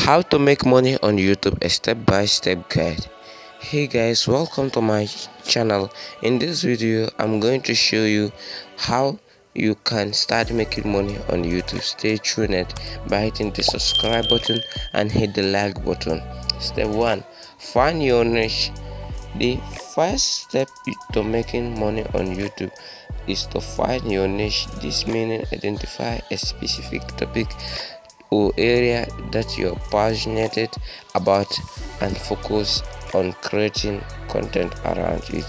How to make money on YouTube, a step-by-step guide. Hey guys, welcome to my channel. In this video I'm going to show you how you can start making money on YouTube. Stay tuned by hitting the subscribe button and hit the like button. Step 1, find your niche. The first step to making money on YouTube is to find your niche. This means identify a specific topic or area that you're passionate about and focus on creating content around it.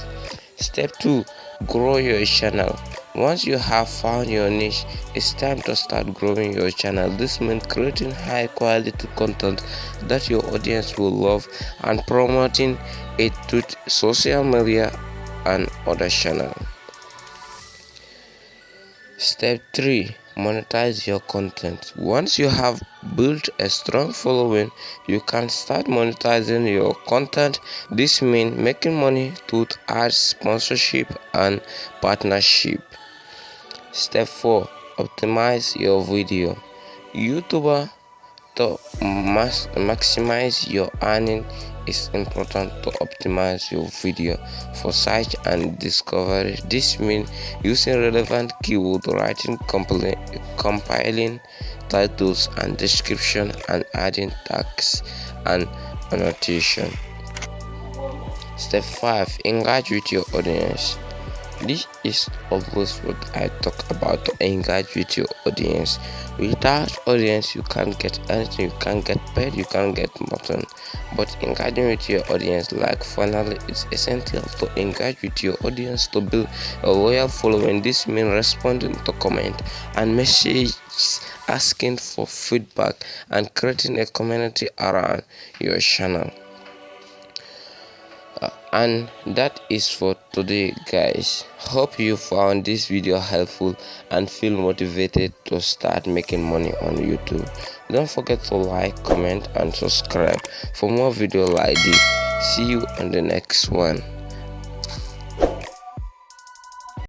Step 2, grow your channel. Once you have found your niche, it's time to start growing your channel. This means creating high quality content that your audience will love and promoting it to social media and other channels. Step 3, monetize your content. Once you have built a strong following, you can start monetizing your content. This means making money through ads, sponsorship, and partnership. Step 4, optimize your video. YouTuber, to maximize your earning, it's important to optimize your video for search and discovery. This means using relevant keyword writing, compiling titles and description, and adding tags and annotation. Step 5, engage with your audience. This is always what I talk about, to engage with your audience. Without audience, you can't get anything. You can't get paid, you can't get nothing. But engaging with your audience, like finally, it's essential to engage with your audience to build a loyal following. This means responding to comment and messages, asking for feedback, and creating a community around your channel. And that is for today, guys. Hope you found this video helpful and feel motivated to start making money on YouTube. Don't forget to like, comment, and subscribe for more videos like this. See you on the next one.